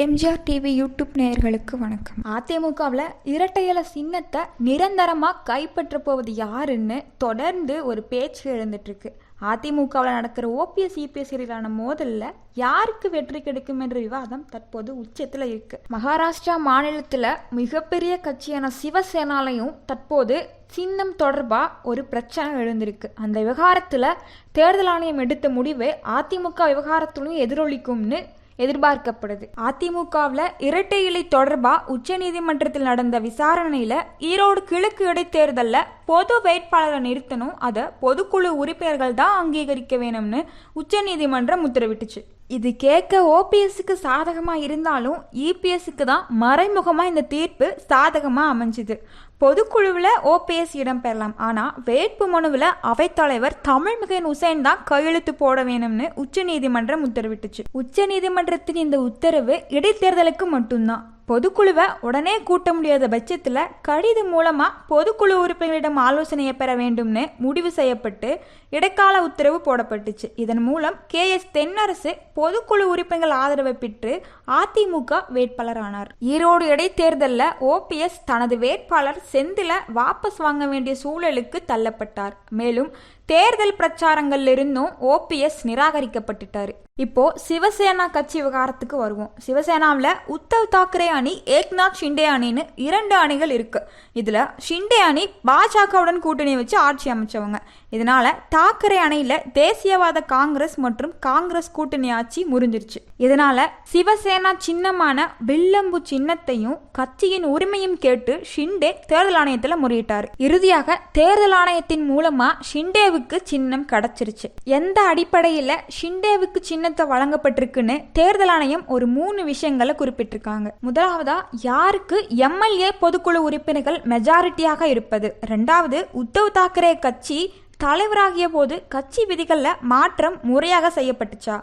MGR TV YouTube நேயர்களுக்கு வணக்கம். அதிமுகவில் இரட்டை இலை சின்னத்தை நிரந்தரமாக கைப்பற்ற போவது யாருன்னு தொடர்ந்து ஒரு பேச்சு எழுந்துட்டு இருக்கு. அதிமுகவில் நடக்கிற ஓபிஎஸ் இபிஎஸ் இடையிலான மோதலில் யாருக்கு வெற்றி கிடைக்கும் என்ற விவாதம் தற்போது உச்சத்தில் இருக்கு. மகாராஷ்டிரா மாநிலத்தில் மிகப்பெரிய கட்சியான சிவசேனாலையும் தற்போது சின்னம் தொடர்பாக ஒரு பிரச்சனை எழுந்திருக்கு. அந்த விவகாரத்தில் தேர்தல் ஆணையம் எடுத்த முடிவு அதிமுக விவகாரத்திலும் எதிரொலிக்கும்னு எதிர்பார்க்கப்படுது. அதிமுகவில் இரட்டை இலை தொடர்பாக உச்சநீதிமன்றத்தில் நடந்த விசாரணையில் ஈரோடு கிழக்கு இடைத்தேர்தலில் பொது வேட்பாளரை நிறுத்தணும், அதை பொதுக்குழு உறுப்பினர்கள் தான் அங்கீகரிக்க வேணும்னு உச்சநீதிமன்றம் உத்தரவிட்டுச்சு. இது கேட்க ஓபிஎஸ்க்கு சாதகமாக இருந்தாலும் இபிஎஸ்க்கு தான் மறைமுகமாக இந்த தீர்ப்பு சாதகமாக அமைஞ்சுது. பொதுக்குழுவில் ஓபிஎஸ் இடம்பெறலாம், ஆனால் வேட்பு மனுவில் அவைத்தலைவர் தமிழ்மிகன் உசேன் தான் கையெழுத்து போட வேணும்னு உச்சநீதிமன்றம் உத்தரவிட்டுச்சு. உச்சநீதிமன்றத்தின் இந்த உத்தரவு இடைத்தேர்தலுக்கு மட்டும்தான். பொதுக்குழுவை உடனே கூட்ட முடியாத பட்சத்தில் கடிதம் மூலமாக பொதுக்குழு உறுப்பினர்களிடம் ஆலோசனையை பெற வேண்டும்னு முடிவு செய்யப்பட்டு இடைக்கால உத்தரவு போடப்பட்டுச்சு. இதன் மூலம் கேஎஸ் தென்னரசு பொதுக்குழு உறுப்பினர்கள் ஆதரவை பெற்று அதிமுக வேட்பாளர் ஆனார். ஈரோடு இடைத்தேர்தலில் ஓபிஎஸ் தனது வேட்பாளர் செந்தில வாபஸ் வாங்க வேண்டிய சூழலுக்கு தள்ளப்பட்டார். மேலும் தேர்தல் பிரச்சாரங்கள்ல இருந்தும் ஓபிஎஸ் நிராகரிக்கப்பட்டுட்டாரு. இப்போ சிவசேனா கட்சி விவகாரத்துக்கு வருவோம். சிவசேனாவில் உத்தவ் தாக்கரே அணி, ஏக்நாத் ஷிண்டே அணின்னு 2 அணிகள் இருக்கு. இதுல ஷிண்டே அணி பாஜகவுடன் கூட்டணி வச்சு ஆட்சி அமைச்சவங்க. இதனால தாக்கரே அணியில தேசியவாத காங்கிரஸ் மற்றும் காங்கிரஸ் கூட்டணி ஆட்சி முறிஞ்சிருச்சு. இதனால சிவசேனா சின்னமான வில்லம்பு சின்னத்தையும் கட்சியின் உரிமையும் கேட்டு ஷிண்டே தேர்தல் ஆணையத்தில் முறையிட்டார். இறுதியாக தேர்தல் ஆணையத்தின் மூலமா ஷிண்டேவுக்கு சின்னம் கிடைச்சிருச்சு. எந்த அடிப்படையில் ஷிண்டேவுக்கு சின்னத்தை வழங்கப்பட்டிருக்குன்னு தேர்தல் ஆணையம் ஒரு 3 விஷயங்களை குறிப்பிட்டிருக்காங்க. முதலாவதா, யாருக்கு எம்எல்ஏ பொதுக்குழு உறுப்பினர்கள் மெஜாரிட்டியாக இருப்பது. 2வது, உத்தவ் தாக்கரே கட்சி தலைவராகிய போது கட்சி விதிகளில் மாற்றம் முறையாக செய்யப்பட்டுச்சா.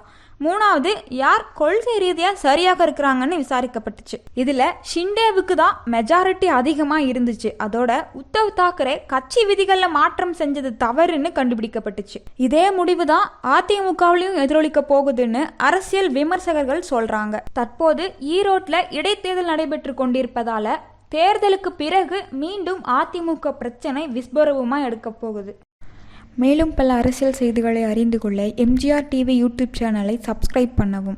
3வது, யார் கொள்கை ரீதியாக சரியாக இருக்கிறாங்கன்னு விசாரிக்கப்பட்டுச்சு. இதுல ஷிண்டேவுக்கு தான் மெஜாரிட்டி அதிகமாக இருந்துச்சு. அதோட உத்தவ் தாக்கரே கட்சி விதிகளில் மாற்றம் செஞ்சது தவறுன்னு கண்டுபிடிக்கப்பட்டுச்சு. இதே முடிவு தான் அதிமுகவிலையும் எதிரொலிக்க போகுதுன்னு அரசியல் விமர்சகர்கள் சொல்றாங்க. தற்போது ஈரோட்டில் இடைத்தேர்தல் நடைபெற்று கொண்டிருப்பதால தேர்தலுக்கு பிறகு மீண்டும் அதிமுக பிரச்சனை விஸ்வரூபமா எடுக்க போகுது. மேலும் பல அரசியல் செய்திகளை அறிந்து கொள்ள எம்ஜிஆர் டிவி யூடியூப் சேனலை சப்ஸ்கிரைப் பண்ணவும்.